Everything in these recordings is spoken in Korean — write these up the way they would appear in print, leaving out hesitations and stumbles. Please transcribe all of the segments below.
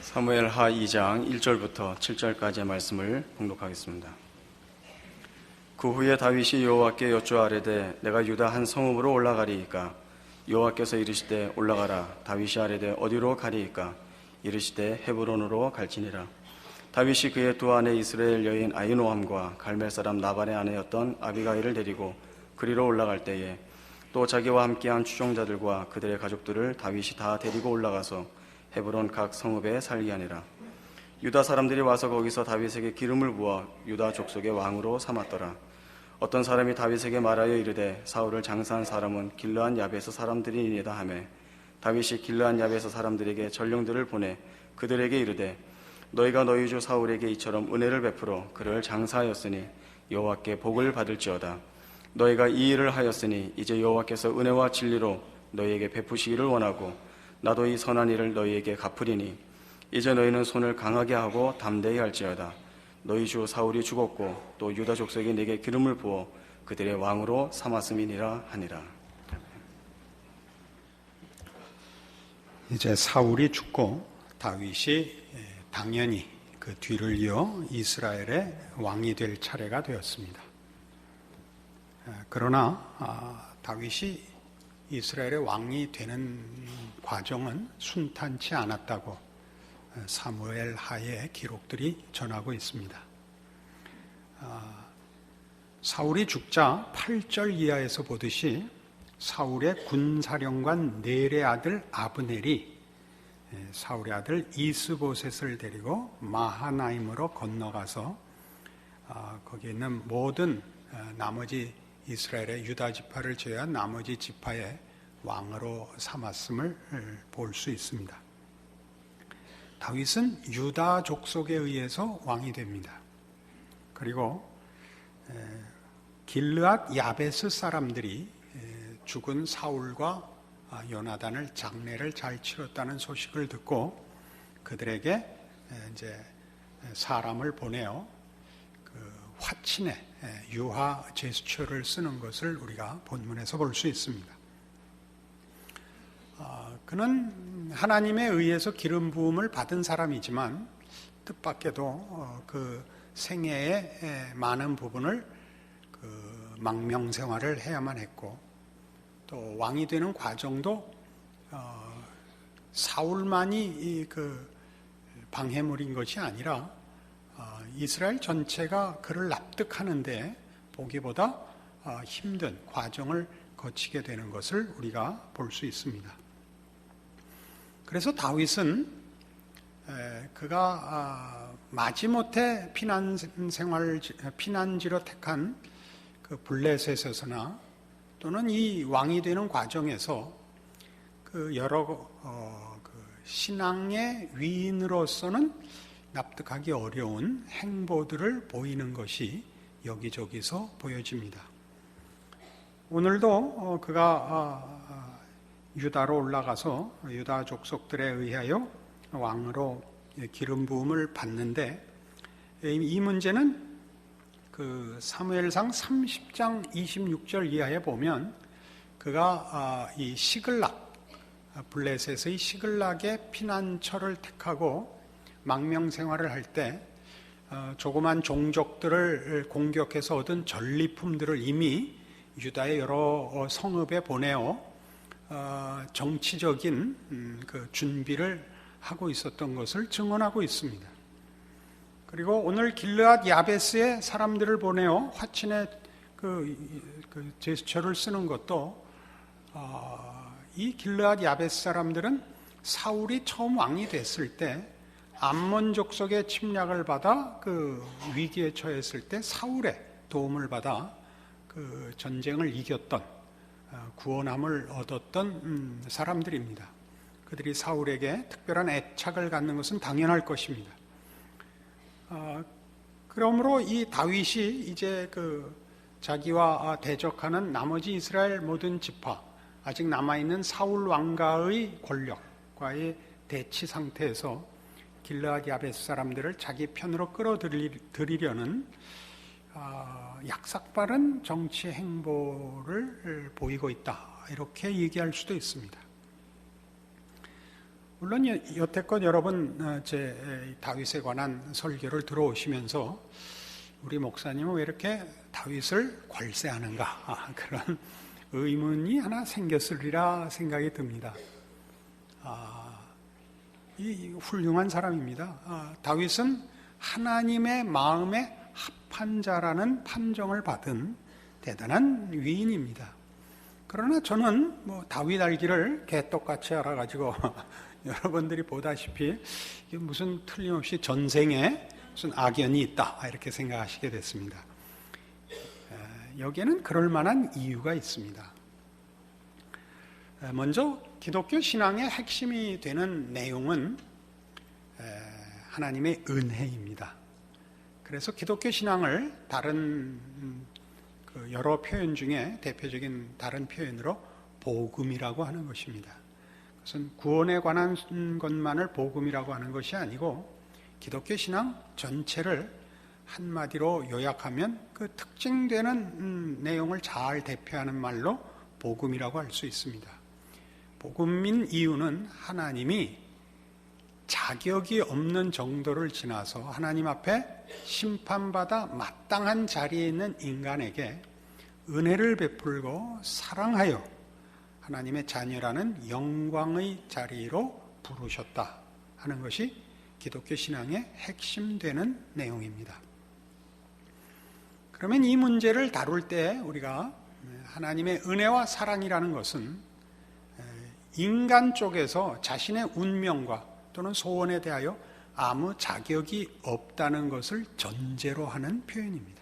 사무엘하 2장 1절부터 7절까지의 말씀을 봉독하겠습니다. 그 후에 다윗이 여호와께 여쭈아뢰되 내가 유다 한 성읍으로 올라가리이까? 여호와께서 이르시되 올라가라. 다윗이 아뢰되 어디로 가리이까? 이르시되 헤브론으로 갈지니라. 다윗이 그의 두 아내 이스라엘 여인 아히노함과 갈멜 사람 나발의 아내였던 아비가일을 데리고 그리로 올라갈 때에 또 자기와 함께한 추종자들과 그들의 가족들을 다윗이 다 데리고 올라가서 헤브론 각 성읍에 살게 하니라. 유다 사람들이 와서 거기서 다윗에게 기름을 부어 유다 족속의 왕으로 삼았더라. 어떤 사람이 다윗에게 말하여 이르되 사울을 장사한 사람은 길르한 야베스 사람들이니이다 하매 다윗이 길르한 야베스 사람들에게 전령들을 보내 그들에게 이르되 너희가 너희 주 사울에게 이처럼 은혜를 베풀어 그를 장사하였으니 여호와께 복을 받을지어다. 너희가 이 일을 하였으니 이제 여호와께서 은혜와 진리로 너희에게 베푸시기를 원하고 나도 이 선한 일을 너희에게 갚으리니 이제 너희는 손을 강하게 하고 담대히 할지어다. 너희 주 사울이 죽었고 또 유다 족속이 내게 기름을 부어 그들의 왕으로 삼았음이니라 하니라. 이제 사울이 죽고 다윗이 당연히 그 뒤를 이어 이스라엘의 왕이 될 차례가 되었습니다. 그러나 다윗이 이스라엘의 왕이 되는 과정은 순탄치 않았다고 사무엘 하의 기록들이 전하고 있습니다. 사울이 죽자 8절 이하에서 보듯이 사울의 군사령관 넬의 아들 아브넬이 사울의 아들 이스보셋을 데리고 마하나임으로 건너가서 거기 있는 모든 나머지 이스라엘의 유다 지파를 제외한 나머지 지파의 왕으로 삼았음을 볼 수 있습니다. 다윗은 유다 족속에 의해서 왕이 됩니다. 그리고 길르앗 야베스 사람들이 죽은 사울과 요나단을 장례를 잘 치렀다는 소식을 듣고 그들에게 이제 사람을 보내어 그 화친의 유화 제스처를 쓰는 것을 우리가 본문에서 볼 수 있습니다. 그는 하나님에 의해서 기름 부음을 받은 사람이지만 뜻밖에도 그 생애의 많은 부분을 그 망명 생활을 해야만 했고 또 왕이 되는 과정도 사울만이 그 방해물인 것이 아니라 이스라엘 전체가 그를 납득하는데 보기보다 힘든 과정을 거치게 되는 것을 우리가 볼 수 있습니다. 그래서 다윗은 그가 마지못해 피난지로 택한 그 블레셋에서나 또는 이 왕이 되는 과정에서 그 여러 그 신앙의 위인으로서는 납득하기 어려운 행보들을 보이는 것이 여기저기서 보여집니다. 오늘도 그가 유다로 올라가서 유다 족속들에 의하여 왕으로 기름 부음을 받는데 이 문제는 그 사무엘상 30장 26절 이하에 보면 그가 이 시글락 블레셋의 시글락의 피난처를 택하고 망명 생활을 할 때 조그만 종족들을 공격해서 얻은 전리품들을 이미 유다의 여러 성읍에 보내어 정치적인 그 준비를 하고 있었던 것을 증언하고 있습니다. 그리고 오늘 길르앗 야베스의 사람들을 보내어 화친의 그 제스처를 쓰는 것도 이 길르앗 야베스 사람들은 사울이 처음 왕이 됐을 때 암몬 족속의 침략을 받아 그 위기에 처했을 때 사울의 도움을 받아 그 전쟁을 이겼던 구원함을 얻었던 사람들입니다. 그들이 사울에게 특별한 애착을 갖는 것은 당연할 것입니다. 그러므로 이 다윗이 이제 그 자기와 대적하는 나머지 이스라엘 모든 지파, 아직 남아있는 사울 왕가의 권력과의 대치 상태에서 길르앗 야베스 사람들을 자기 편으로 끌어들이려는 약삭빠른 정치 행보를 보이고 있다, 이렇게 얘기할 수도 있습니다. 물론 여태껏 여러분 제 다윗에 관한 설교를 들어오시면서 우리 목사님은 왜 이렇게 다윗을 괄세하는가 그런 의문이 하나 생겼으리라 생각이 듭니다. 이 훌륭한 사람입니다. 다윗은 하나님의 마음에 합한 자라는 판정을 받은 대단한 위인입니다. 그러나 저는 다윗 알기를 개떡같이 알아가지고 여러분들이 보다시피 이게 무슨 틀림없이 전생에 무슨 악연이 있다 이렇게 생각하시게 됐습니다. 여기에는 그럴 만한 이유가 있습니다. 먼저 기독교 신앙의 핵심이 되는 내용은 하나님의 은혜입니다. 그래서 기독교 신앙을 다른 여러 표현 중에 대표적인 다른 표현으로 복음이라고 하는 것입니다. 그것은 구원에 관한 것만을 복음이라고 하는 것이 아니고 기독교 신앙 전체를 한마디로 요약하면 그 특징되는 내용을 잘 대표하는 말로 복음이라고 할 수 있습니다. 복음인 이유는 하나님이 자격이 없는 정도를 지나서 하나님 앞에 심판받아 마땅한 자리에 있는 인간에게 은혜를 베풀고 사랑하여 하나님의 자녀라는 영광의 자리로 부르셨다 하는 것이 기독교 신앙의 핵심되는 내용입니다. 그러면 이 문제를 다룰 때 우리가 하나님의 은혜와 사랑이라는 것은 인간 쪽에서 자신의 운명과 또는 소원에 대하여 아무 자격이 없다는 것을 전제로 하는 표현입니다.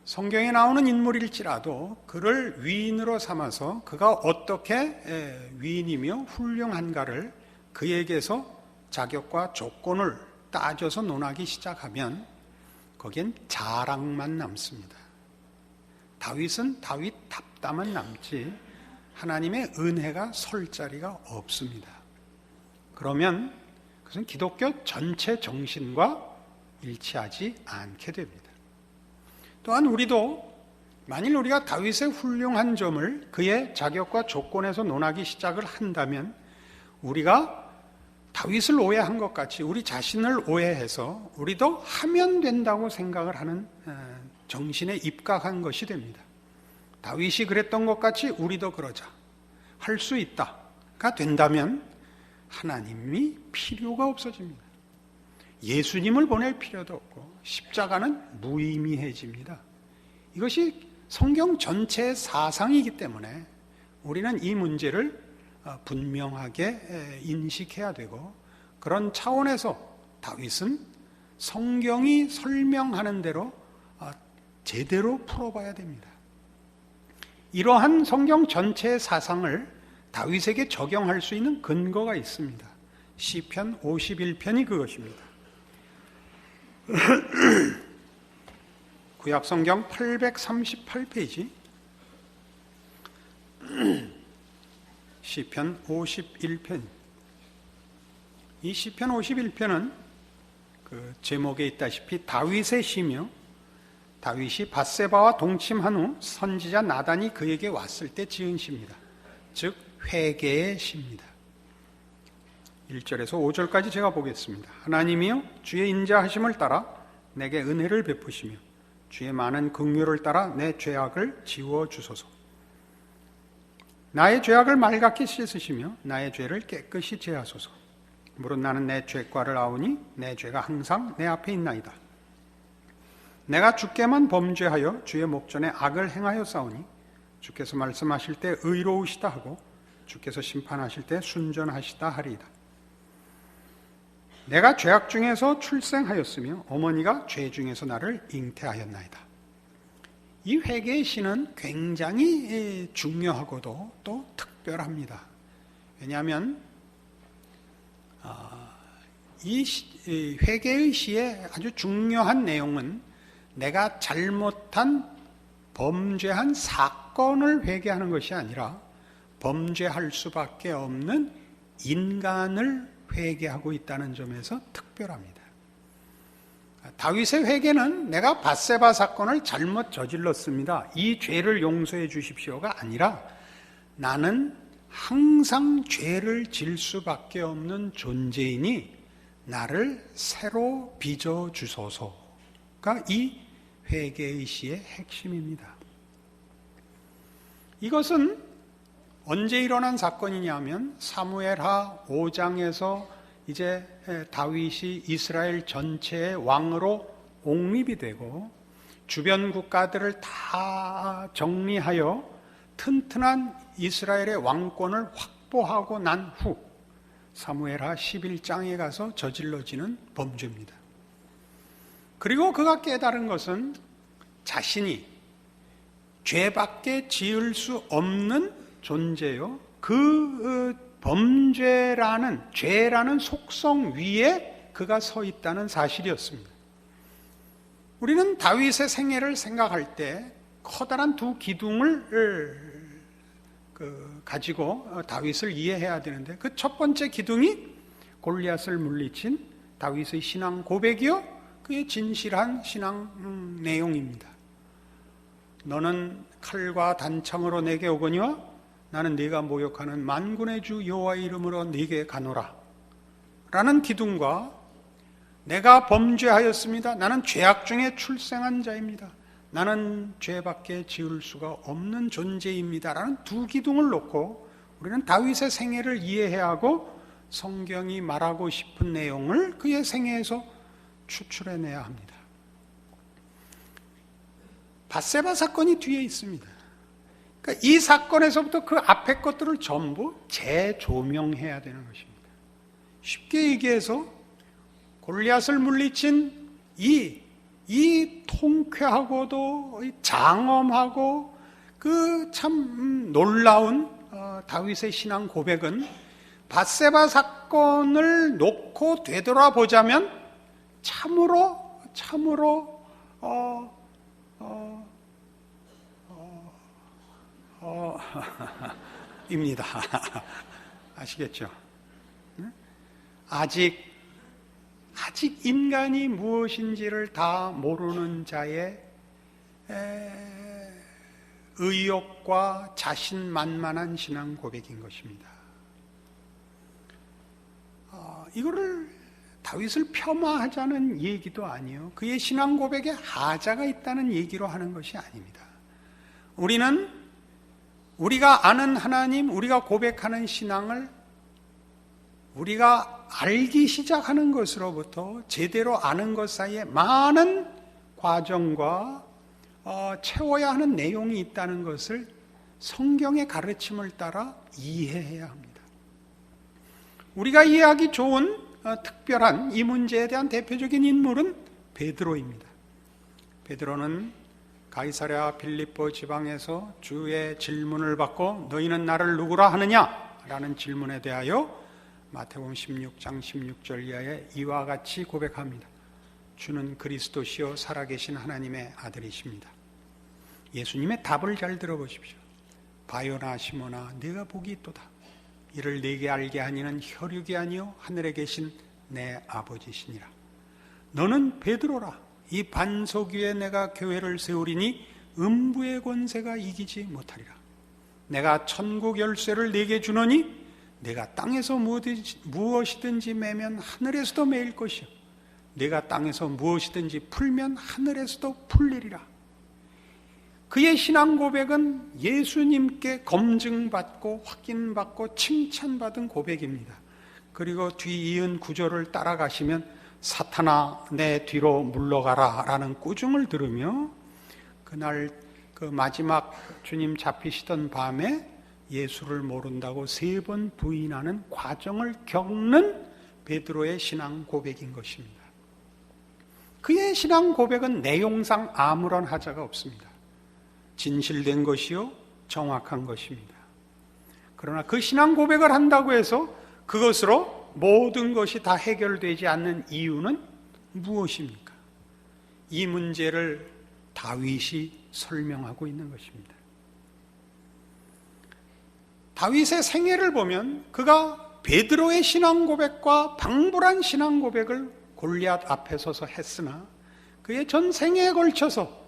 성경에 나오는 인물일지라도 그를 위인으로 삼아서 그가 어떻게 위인이며 훌륭한가를 그에게서 자격과 조건을 따져서 논하기 시작하면 거기엔 자랑만 남습니다. 다윗은 다윗답다만 남지 하나님의 은혜가 설 자리가 없습니다. 그러면 그것은 기독교 전체 정신과 일치하지 않게 됩니다. 또한 우리도 만일 우리가 다윗의 훌륭한 점을 그의 자격과 조건에서 논하기 시작을 한다면 우리가 다윗을 오해한 것 같이 우리 자신을 오해해서 우리도 하면 된다고 생각을 하는 정신에 입각한 것이 됩니다. 다윗이 그랬던 것 같이 우리도 그러자 할 수 있다가 된다면 하나님이 필요가 없어집니다. 예수님을 보낼 필요도 없고 십자가는 무의미해집니다. 이것이 성경 전체의 사상이기 때문에 우리는 이 문제를 분명하게 인식해야 되고 그런 차원에서 다윗은 성경이 설명하는 대로 제대로 풀어봐야 됩니다. 이러한 성경 전체의 사상을 다윗에게 적용할 수 있는 근거가 있습니다. 시편 51편이 그것입니다. 구약성경 838페이지 시편 51편. 이 시편 51편은 그 제목에 있다시피 다윗의 시며 다윗이 밧세바와 동침한 후 선지자 나단이 그에게 왔을 때 지은 시입니다. 즉 회개의 시입니다. 1절에서 5절까지 제가 보겠습니다. 하나님이여 주의 인자하심을 따라 내게 은혜를 베푸시며 주의 많은 긍휼을 따라 내 죄악을 지워주소서. 나의 죄악을 맑게 씻으시며 나의 죄를 깨끗이 제하소서. 무릇 나는 내 죄과를 아오니 내 죄가 항상 내 앞에 있나이다. 내가 주께만 범죄하여 주의 목전에 악을 행하여 싸우니 주께서 말씀하실 때 의로우시다 하고 주께서 심판하실 때 순전하시다 하리이다. 내가 죄악 중에서 출생하였으며 어머니가 죄 중에서 나를 잉태하였나이다. 이 회개의 시는 굉장히 중요하고도 또 특별합니다. 왜냐하면 이 회개의 시의 아주 중요한 내용은 내가 잘못한 범죄한 사건을 회개하는 것이 아니라 범죄할 수밖에 없는 인간을 회개하고 있다는 점에서 특별합니다. 다윗의 회개는 내가 밧세바 사건을 잘못 저질렀습니다. 이 죄를 용서해 주십시오가 아니라 나는 항상 죄를 질 수밖에 없는 존재이니 나를 새로 빚어 주소서가 이 회개의 시의 핵심입니다. 이것은 언제 일어난 사건이냐면 사무엘하 5장에서 이제 다윗이 이스라엘 전체의 왕으로 옹립이 되고 주변 국가들을 다 정리하여 튼튼한 이스라엘의 왕권을 확보하고 난 후 사무엘하 11장에 가서 저질러지는 범죄입니다. 그리고 그가 깨달은 것은 자신이 죄밖에 지을 수 없는 존재요, 그 범죄라는, 죄라는 속성 위에 그가 서 있다는 사실이었습니다. 우리는 다윗의 생애를 생각할 때 커다란 두 기둥을 가지고 다윗을 이해해야 되는데, 그 첫 번째 기둥이 골리앗을 물리친 다윗의 신앙 고백이요, 그의 진실한 신앙 내용입니다. 너는 칼과 단창으로 내게 오거니와 나는 네가 모욕하는 만군의 주 여호와의 이름으로 네게 가노라 라는 기둥과, 내가 범죄하였습니다, 나는 죄악 중에 출생한 자입니다, 나는 죄밖에 지을 수가 없는 존재입니다 라는 두 기둥을 놓고 우리는 다윗의 생애를 이해해야 하고 성경이 말하고 싶은 내용을 그의 생애에서 추출해내야 합니다. 밧세바 사건이 뒤에 있습니다. 그러니까 이 사건에서부터 그 앞에 것들을 전부 재조명해야 되는 것입니다. 쉽게 얘기해서 골리앗을 물리친 이 통쾌하고도 장엄하고 그 참 놀라운 다윗의 신앙 고백은 밧세바 사건을 놓고 되돌아보자면 참으로 입니다. 아시겠죠? 아직 인간이 무엇인지를 다 모르는 자의 의욕과 자신만만한 신앙 고백인 것입니다. 이거를 다윗을 폄하하자는 얘기도 아니에요. 그의 신앙 고백에 하자가 있다는 얘기로 하는 것이 아닙니다. 우리는 우리가 아는 하나님, 우리가 고백하는 신앙을 우리가 알기 시작하는 것으로부터 제대로 아는 것 사이에 많은 과정과 채워야 하는 내용이 있다는 것을 성경의 가르침을 따라 이해해야 합니다. 우리가 이해하기 좋은 특별한 이 문제에 대한 대표적인 인물은 베드로입니다. 베드로는 가이사랴 빌립보 지방에서 주의 질문을 받고 너희는 나를 누구라 하느냐? 라는 질문에 대하여 마태복음 16장 16절 이하에 이와 같이 고백합니다. 주는 그리스도시요 살아계신 하나님의 아들이십니다. 예수님의 답을 잘 들어보십시오. 바요나 시몬아 네가 복이 있도다. 이를 네게 알게 하니는 혈육이 아니요 하늘에 계신 내 아버지시니라. 너는 베드로라. 이 반석 위에 내가 교회를 세우리니 음부의 권세가 이기지 못하리라. 내가 천국 열쇠를 네게 주노니 내가 땅에서 무엇이든지 매면 하늘에서도 매일 것이요 내가 땅에서 무엇이든지 풀면 하늘에서도 풀리리라. 그의 신앙 고백은 예수님께 검증받고 확인받고 칭찬받은 고백입니다. 그리고 뒤이은 구절을 따라가시면 사탄아 내 뒤로 물러가라 라는 꾸중을 들으며 그날 그 마지막 주님 잡히시던 밤에 예수를 모른다고 3번 부인하는 과정을 겪는 베드로의 신앙 고백인 것입니다. 그의 신앙 고백은 내용상 아무런 하자가 없습니다. 진실된 것이요 정확한 것입니다. 그러나 그 신앙 고백을 한다고 해서 그것으로 모든 것이 다 해결되지 않는 이유는 무엇입니까? 이 문제를 다윗이 설명하고 있는 것입니다. 다윗의 생애를 보면 그가 베드로의 신앙 고백과 방불한 신앙 고백을 골리앗 앞에 서서 했으나 그의 전 생애에 걸쳐서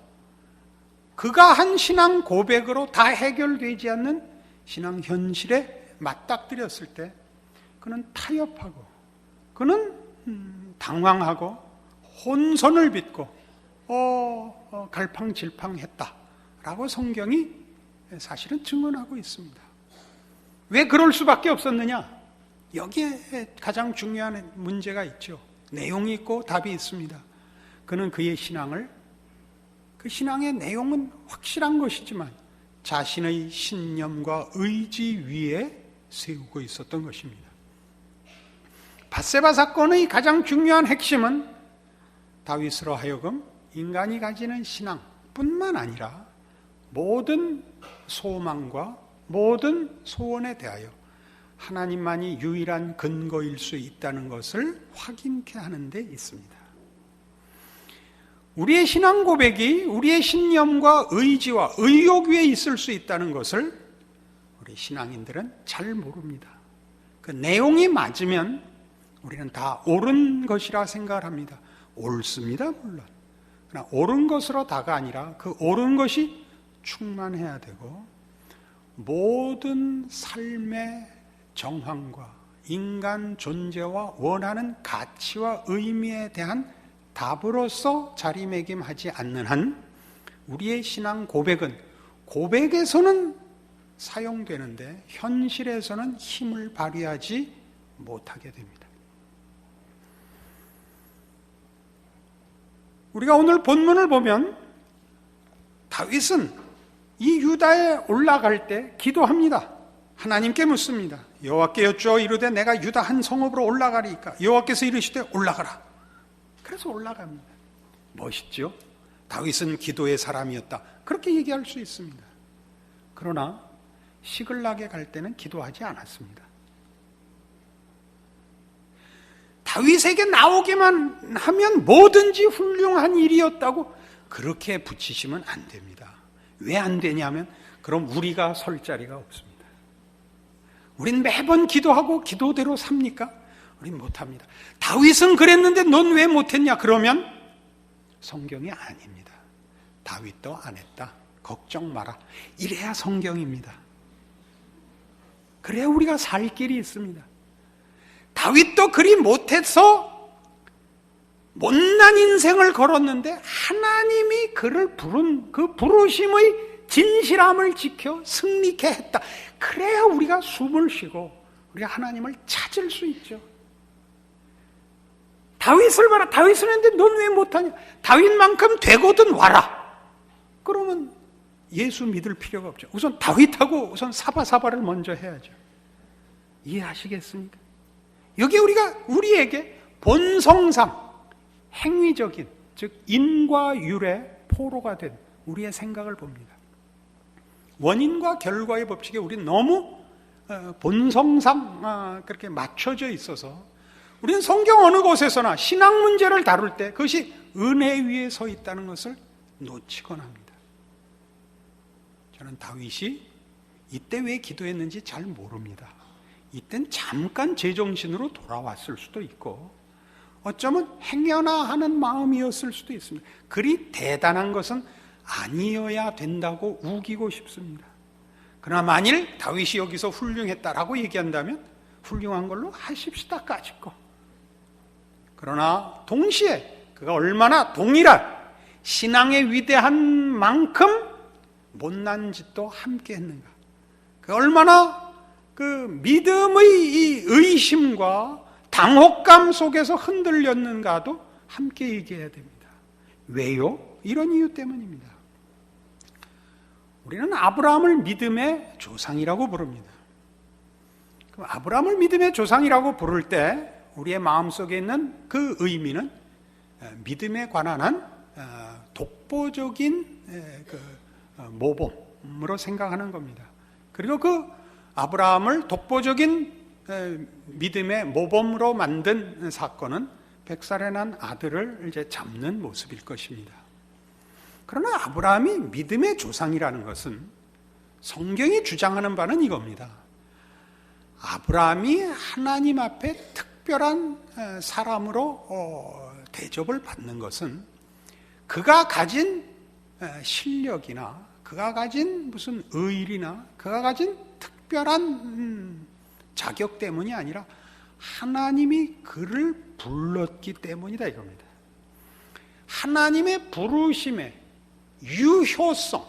그가 한 신앙 고백으로 다 해결되지 않는 신앙 현실에 맞닥뜨렸을 때 그는 타협하고 그는 당황하고 혼선을 빚고 갈팡질팡했다라고 성경이 사실은 증언하고 있습니다. 왜 그럴 수밖에 없었느냐? 여기에 가장 중요한 문제가 있죠. 내용이 있고 답이 있습니다. 그는 그의 신앙을, 그 신앙의 내용은 확실한 것이지만 자신의 신념과 의지 위에 세우고 있었던 것입니다. 밧세바 사건의 가장 중요한 핵심은 다윗으로 하여금 인간이 가지는 신앙뿐만 아니라 모든 소망과 모든 소원에 대하여 하나님만이 유일한 근거일 수 있다는 것을 확인케 하는 데 있습니다. 우리의 신앙 고백이 우리의 신념과 의지와 의욕 위에 있을 수 있다는 것을 우리 신앙인들은 잘 모릅니다. 그 내용이 맞으면 우리는 다 옳은 것이라 생각을 합니다. 옳습니다, 물론. 그러나 옳은 것으로 다가 아니라 그 옳은 것이 충만해야 되고 모든 삶의 정황과 인간 존재와 원하는 가치와 의미에 대한 답으로서 자리매김하지 않는 한 우리의 신앙 고백은 고백에서는 사용되는데 현실에서는 힘을 발휘하지 못하게 됩니다. 우리가 오늘 본문을 보면 다윗은 이 유다에 올라갈 때 기도합니다. 하나님께 묻습니다. 여호와께 여쭈어 이르되 내가 유다 한 성읍으로 올라가리이까 여호와께서 이르시되 올라가라. 그래서 올라갑니다. 멋있죠? 다윗은 기도의 사람이었다. 그렇게 얘기할 수 있습니다. 그러나 시글락에 갈 때는 기도하지 않았습니다. 다윗에게 나오기만 하면 뭐든지 훌륭한 일이었다고 그렇게 붙이시면 안 됩니다. 왜 안 되냐면 그럼 우리가 설 자리가 없습니다. 우린 매번 기도하고 기도대로 삽니까? 우린 못합니다. 다윗은 그랬는데 넌 왜 못했냐? 그러면 성경이 아닙니다. 다윗도 안 했다. 걱정 마라. 이래야 성경입니다. 그래야 우리가 살 길이 있습니다. 다윗도 그리 못해서 못난 인생을 걸었는데 하나님이 그를 부른 그 부르심의 진실함을 지켜 승리케 했다. 그래야 우리가 숨을 쉬고 우리가 하나님을 찾을 수 있죠. 다윗을 봐라. 다윗은 했는데 넌 왜 못하냐? 다윗만큼 되거든 와라. 그러면 예수 믿을 필요가 없죠. 우선 다윗하고 우선 사바사바를 먼저 해야죠. 이해하시겠습니까? 여기 우리에게 본성상 행위적인 즉 인과 율의 포로가 된 우리의 생각을 봅니다. 원인과 결과의 법칙에 우리는 너무 본성상 그렇게 맞춰져 있어서 우리는 성경 어느 곳에서나 신앙 문제를 다룰 때 그것이 은혜 위에 서 있다는 것을 놓치곤 합니다. 저는 다윗이 이때 왜 기도했는지 잘 모릅니다. 이땐 잠깐 제정신으로 돌아왔을 수도 있고 어쩌면 행여나하는 마음이었을 수도 있습니다. 그리 대단한 것은 아니어야 된다고 우기고 싶습니다. 그러나 만일 다윗이 여기서 훌륭했다라고 얘기한다면 훌륭한 걸로 하십시다까짓 거. 그러나 동시에 그가 얼마나 동일한 신앙의 위대한 만큼 못난 짓도 함께 했는가. 그가 얼마나 그 믿음의 이 의심과 당혹감 속에서 흔들렸는가도 함께 얘기해야 됩니다. 왜요? 이런 이유 때문입니다. 우리는 아브라함을 믿음의 조상이라고 부릅니다. 그럼 아브라함을 믿음의 조상이라고 부를 때 우리의 마음속에 있는 그 의미는 믿음에 관한 한 독보적인 모범으로 생각하는 겁니다. 그리고 그 아브라함을 독보적인 믿음의 모범으로 만든 사건은 100살에 난 아들을 이제 잡는 모습일 것입니다. 그러나 아브라함이 믿음의 조상이라는 것은 성경이 주장하는 바는 이겁니다. 아브라함이 하나님 앞에 특별한 사람으로 대접을 받는 것은 그가 가진 실력이나 그가 가진 무슨 의리나 그가 가진 특별한 자격 때문이 아니라 하나님이 그를 불렀기 때문이다 이겁니다. 하나님의 부르심의 유효성,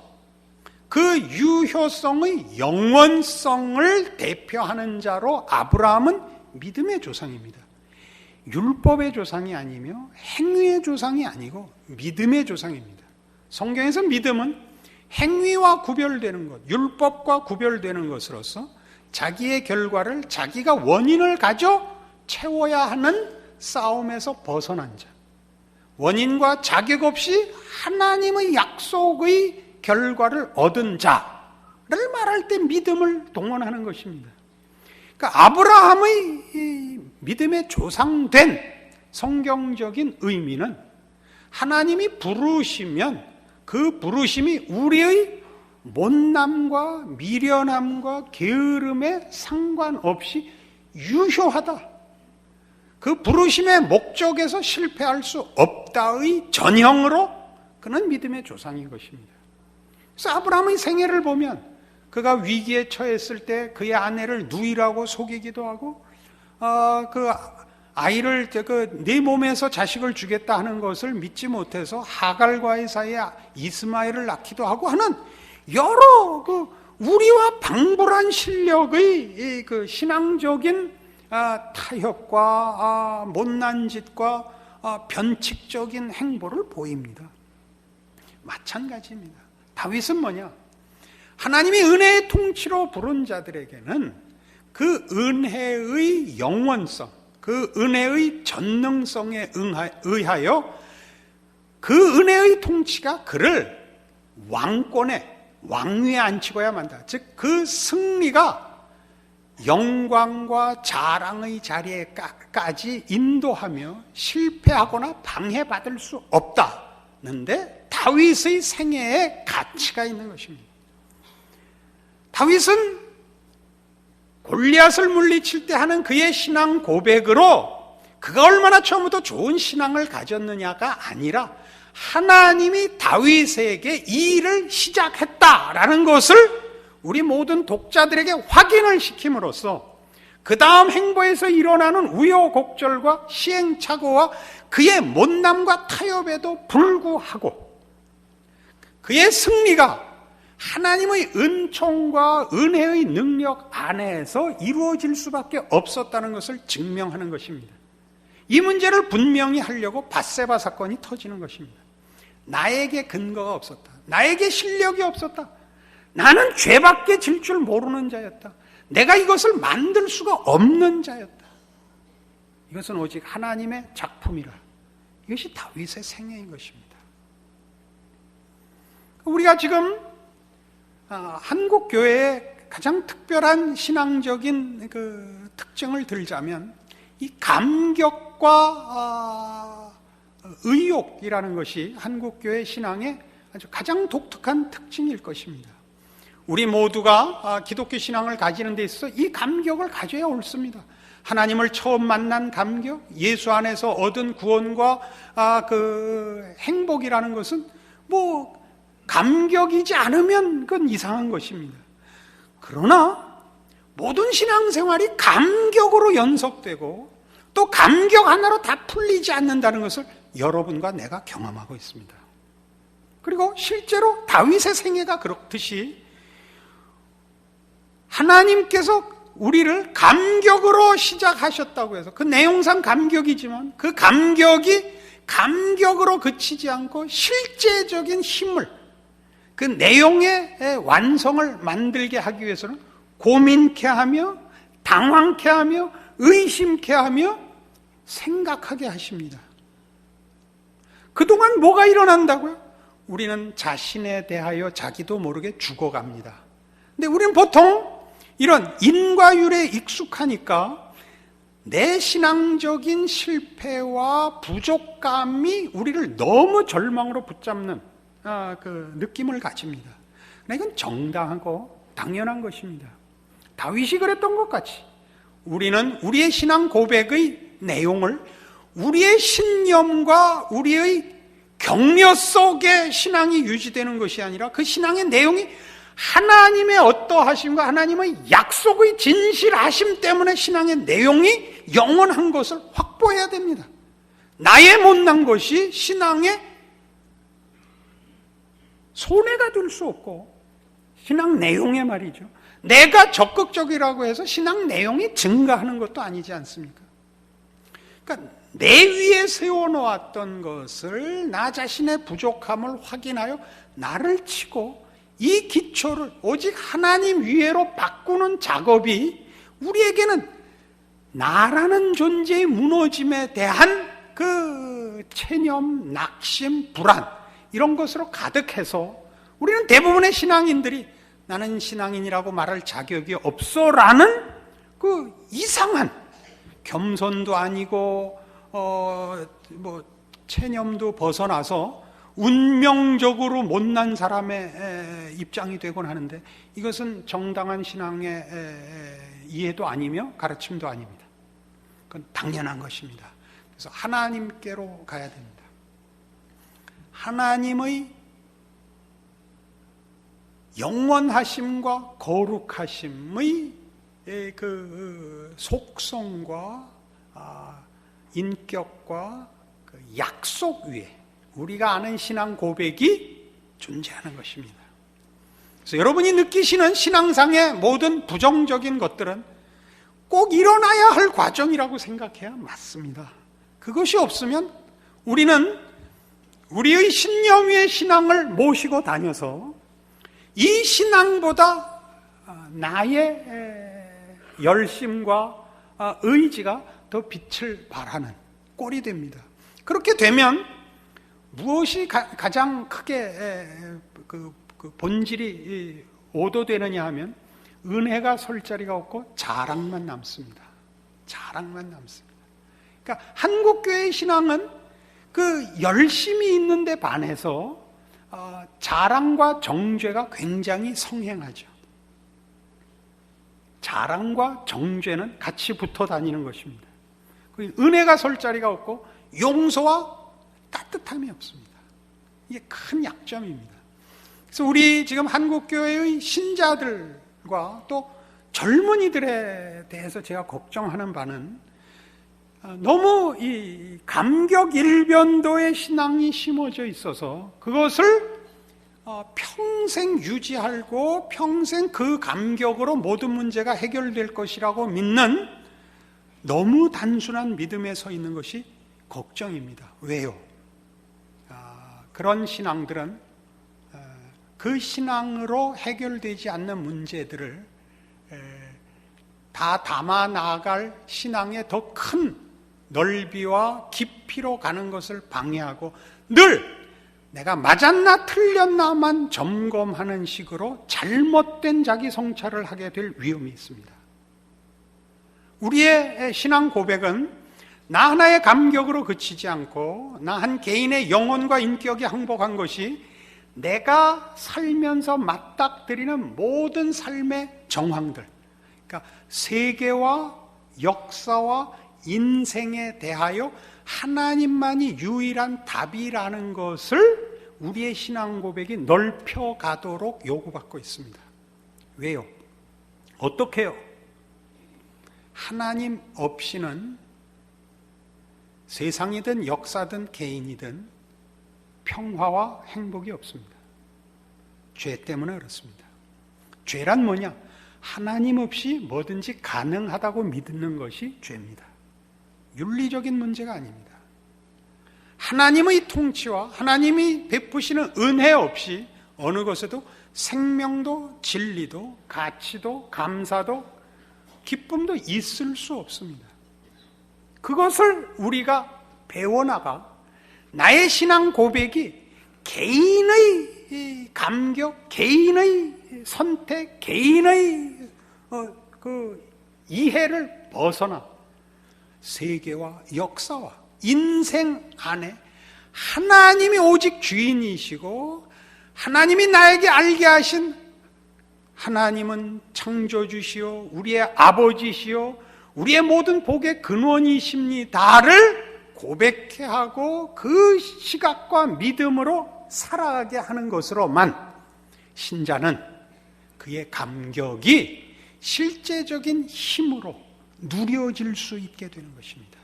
그 유효성의 영원성을 대표하는 자로 아브라함은 믿음의 조상입니다. 율법의 조상이 아니며 행위의 조상이 아니고 믿음의 조상입니다. 성경에서 믿음은 행위와 구별되는 것, 율법과 구별되는 것으로서 자기의 결과를 자기가 원인을 가져 채워야 하는 싸움에서 벗어난 자, 원인과 자격 없이 하나님의 약속의 결과를 얻은 자를 말할 때 믿음을 동원하는 것입니다. 그러니까 아브라함의 이 믿음의 조상된 성경적인 의미는 하나님이 부르시면 그 부르심이 우리의 못남과 미련함과 게으름에 상관없이 유효하다. 그 부르심의 목적에서 실패할 수 없다의 전형으로 그는 믿음의 조상인 것입니다. 그래서 아브라함의 생애를 보면 그가 위기에 처했을 때 그의 아내를 누이라고 속이기도 하고 그 아이를 내 몸에서 자식을 주겠다 하는 것을 믿지 못해서 하갈과의 사이에 이스마엘을 낳기도 하고 하는 여러 그 우리와 방불한 실력의 그 신앙적인 타협과 못난 짓과 변칙적인 행보를 보입니다. 마찬가지입니다. 다윗은 뭐냐? 하나님이 은혜의 통치로 부른 자들에게는 그 은혜의 영원성, 그 은혜의 전능성에 의하여 그 은혜의 통치가 그를 왕위에 앉히고야 만다. 즉 그 승리가 영광과 자랑의 자리에까지 인도하며 실패하거나 방해받을 수 없다는데 다윗의 생애에 가치가 있는 것입니다. 다윗은 골리앗을 물리칠 때 하는 그의 신앙 고백으로 그가 얼마나 처음부터 좋은 신앙을 가졌느냐가 아니라 하나님이 다윗에게 이 일을 시작했다라는 것을 우리 모든 독자들에게 확인을 시킴으로써 그 다음 행보에서 일어나는 우여곡절과 시행착오와 그의 못남과 타협에도 불구하고 그의 승리가 하나님의 은총과 은혜의 능력 안에서 이루어질 수밖에 없었다는 것을 증명하는 것입니다. 이 문제를 분명히 하려고 밧세바 사건이 터지는 것입니다. 나에게 근거가 없었다. 나에게 실력이 없었다. 나는 죄밖에 질 줄 모르는 자였다. 내가 이것을 만들 수가 없는 자였다. 이것은 오직 하나님의 작품이라. 이것이 다윗의 생애인 것입니다. 우리가 지금 한국 교회의 가장 특별한 신앙적인 그 특징을 들자면 이 감격과 의욕이라는 것이 한국 교회 신앙의 아주 가장 독특한 특징일 것입니다. 우리 모두가 기독교 신앙을 가지는 데 있어서 이 감격을 가져야 옳습니다. 하나님을 처음 만난 감격, 예수 안에서 얻은 구원과 그 행복이라는 것은 뭐 감격이지 않으면 그건 이상한 것입니다. 그러나 모든 신앙생활이 감격으로 연속되고 또 감격 하나로 다 풀리지 않는다는 것을 여러분과 내가 경험하고 있습니다. 그리고 실제로 다윗의 생애가 그렇듯이 하나님께서 우리를 감격으로 시작하셨다고 해서 그 내용상 감격이지만 그 감격이 감격으로 그치지 않고 실제적인 힘을 그 내용의 완성을 만들게 하기 위해서는 고민케 하며 당황케 하며 의심케 하며 생각하게 하십니다. 그동안 뭐가 일어난다고요? 우리는 자신에 대하여 자기도 모르게 죽어갑니다. 근데 우리는 보통 이런 인과율에 익숙하니까 내 신앙적인 실패와 부족감이 우리를 너무 절망으로 붙잡는 그 느낌을 가집니다. 이건 정당하고 당연한 것입니다. 다윗이 그랬던 것 같이 우리는 우리의 신앙 고백의 내용을 우리의 신념과 우리의 격려 속에 신앙이 유지되는 것이 아니라 그 신앙의 내용이 하나님의 어떠하심과 하나님의 약속의 진실하심 때문에 신앙의 내용이 영원한 것을 확보해야 됩니다. 나의 못난 것이 신앙의 손해가 될 수 없고, 신앙 내용에 말이죠. 내가 적극적이라고 해서 신앙 내용이 증가하는 것도 아니지 않습니까? 그러니까 내 위에 세워놓았던 것을, 나 자신의 부족함을 확인하여 나를 치고 이 기초를 오직 하나님 위에로 바꾸는 작업이 우리에게는 나라는 존재의 무너짐에 대한 그 체념, 낙심, 불안 이런 것으로 가득해서 우리는 대부분의 신앙인들이 나는 신앙인이라고 말할 자격이 없어라는 그 이상한 겸손도 아니고 체념도 벗어나서 운명적으로 못난 사람의 입장이 되곤 하는데, 이것은 정당한 신앙의 이해도 아니며 가르침도 아닙니다. 그건 당연한 것입니다. 그래서 하나님께로 가야 됩니다. 하나님의 영원하심과 거룩하심의 그 속성과 인격과 그 약속 위에 우리가 아는 신앙 고백이 존재하는 것입니다. 그래서 여러분이 느끼시는 신앙상의 모든 부정적인 것들은 꼭 일어나야 할 과정이라고 생각해야 맞습니다. 그것이 없으면 우리는 우리의 신념 위의 신앙을 모시고 다녀서 이 신앙보다 나의 열심과 의지가 더 빛을 발하는 꼴이 됩니다. 그렇게 되면 무엇이 가장 크게 그 본질이 오도되느냐 하면 은혜가 설 자리가 없고 자랑만 남습니다. 자랑만 남습니다. 그러니까 한국교회의 신앙은 그 열심이 있는데 반해서 자랑과 정죄가 굉장히 성행하죠. 자랑과 정죄는 같이 붙어 다니는 것입니다. 은혜가 설 자리가 없고 용서와 따뜻함이 없습니다. 이게 큰 약점입니다. 그래서 우리 지금 한국교회의 신자들과 또 젊은이들에 대해서 제가 걱정하는 바는 너무 이 감격일변도의 신앙이 심어져 있어서 그것을 평생 유지하고 평생 그 감격으로 모든 문제가 해결될 것이라고 믿는 너무 단순한 믿음에 서 있는 것이 걱정입니다. 왜요? 그런 신앙들은 그 신앙으로 해결되지 않는 문제들을 다 담아 나아갈 신앙의 더 큰 넓이와 깊이로 가는 것을 방해하고 늘 내가 맞았나 틀렸나만 점검하는 식으로 잘못된 자기 성찰을 하게 될 위험이 있습니다. 우리의 신앙 고백은 나 하나의 감격으로 그치지 않고 나 한 개인의 영혼과 인격이 항복한 것이 내가 살면서 맞닥뜨리는 모든 삶의 정황들, 그러니까 세계와 역사와 인생에 대하여 하나님만이 유일한 답이라는 것을 우리의 신앙 고백이 넓혀가도록 요구받고 있습니다. 왜요? 어떻게 해요? 하나님 없이는 세상이든 역사든 개인이든 평화와 행복이 없습니다. 죄 때문에 그렇습니다. 죄란 뭐냐? 하나님 없이 뭐든지 가능하다고 믿는 것이 죄입니다. 윤리적인 문제가 아닙니다. 하나님의 통치와 하나님이 베푸시는 은혜 없이 어느 것에도 생명도 진리도 가치도 감사도 기쁨도 있을 수 없습니다. 그것을 우리가 배워나가 나의 신앙 고백이 개인의 감격, 개인의 선택, 개인의 그 이해를 벗어나 세계와 역사와 인생 안에 하나님이 오직 주인이시고 하나님이 나에게 알게 하신 하나님은 창조주시오 우리의 아버지시오 우리의 모든 복의 근원이십니다를 고백해 하고 그 시각과 믿음으로 살아가게 하는 것으로만 신자는 그의 감격이 실제적인 힘으로 누려질 수 있게 되는 것입니다.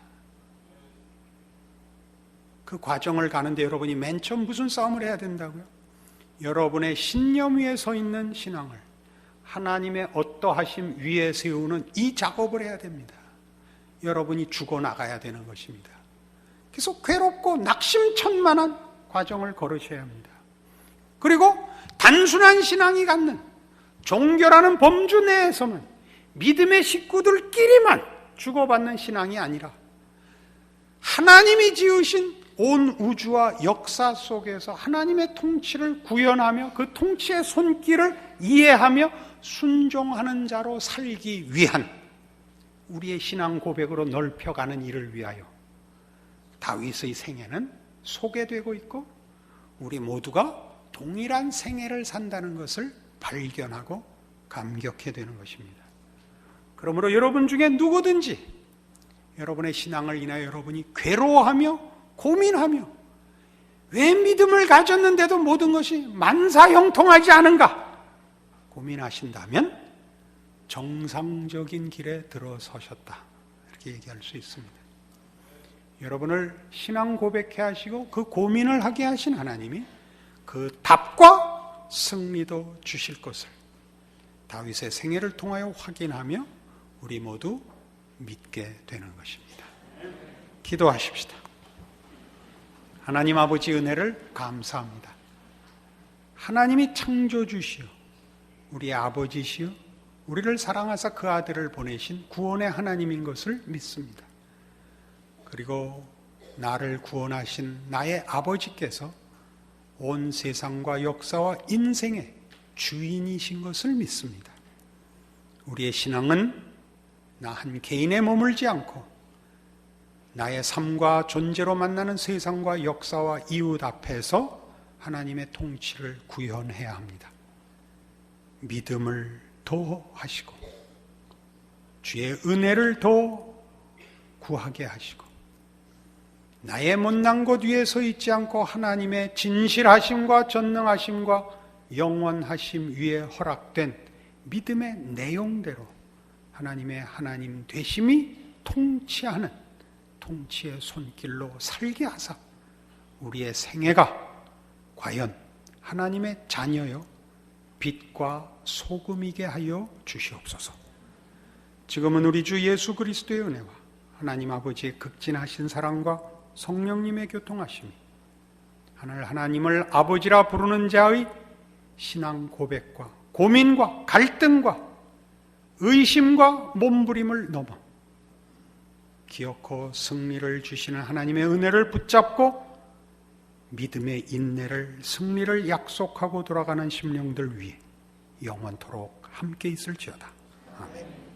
그 과정을 가는데 여러분이 맨 처음 무슨 싸움을 해야 된다고요? 여러분의 신념 위에 서 있는 신앙을 하나님의 어떠하심 위에 세우는 이 작업을 해야 됩니다. 여러분이 죽어나가야 되는 것입니다. 그래서 괴롭고 낙심천만한 과정을 걸으셔야 합니다. 그리고 단순한 신앙이 갖는 종교라는 범주 내에서만 믿음의 식구들끼리만 주고받는 신앙이 아니라 하나님이 지으신 온 우주와 역사 속에서 하나님의 통치를 구현하며 그 통치의 손길을 이해하며 순종하는 자로 살기 위한 우리의 신앙 고백으로 넓혀가는 일을 위하여 다윗의 생애는 소개되고 있고 우리 모두가 동일한 생애를 산다는 것을 발견하고 감격해 되는 것입니다. 그러므로 여러분 중에 누구든지 여러분의 신앙을 인하여 여러분이 괴로워하며 고민하며 왜 믿음을 가졌는데도 모든 것이 만사형통하지 않은가 고민하신다면 정상적인 길에 들어서셨다 이렇게 얘기할 수 있습니다. 여러분을 신앙 고백해 하시고 그 고민을 하게 하신 하나님이 그 답과 승리도 주실 것을 다윗의 생애를 통하여 확인하며 우리 모두 믿게 되는 것입니다. 기도하십시다. 하나님 아버지 은혜를 감사합니다. 하나님이 창조주시오 우리의 아버지시오 우리를 사랑하사 그 아들을 보내신 구원의 하나님인 것을 믿습니다. 그리고 나를 구원하신 나의 아버지께서 온 세상과 역사와 인생의 주인이신 것을 믿습니다. 우리의 신앙은 나 한 개인에 머물지 않고 나의 삶과 존재로 만나는 세상과 역사와 이웃 앞에서 하나님의 통치를 구현해야 합니다. 믿음을 더하시고 주의 은혜를 더 구하게 하시고 나의 못난 것 위에 서 있지 않고 하나님의 진실하심과 전능하심과 영원하심 위에 허락된 믿음의 내용대로 하나님의 하나님 되심이 통치하는 통치의 손길로 살게 하사 우리의 생애가 과연 하나님의 자녀요 빛과 소금이게 하여 주시옵소서. 지금은 우리 주 예수 그리스도의 은혜와 하나님 아버지의 극진하신 사랑과 성령님의 교통하심이 하늘 하나님을 아버지라 부르는 자의 신앙 고백과 고민과 갈등과 의심과 몸부림을 넘어 기어코 승리를 주시는 하나님의 은혜를 붙잡고 믿음의 인내를 승리를 약속하고 돌아가는 심령들 위해 영원토록 함께 있을지어다. 아멘.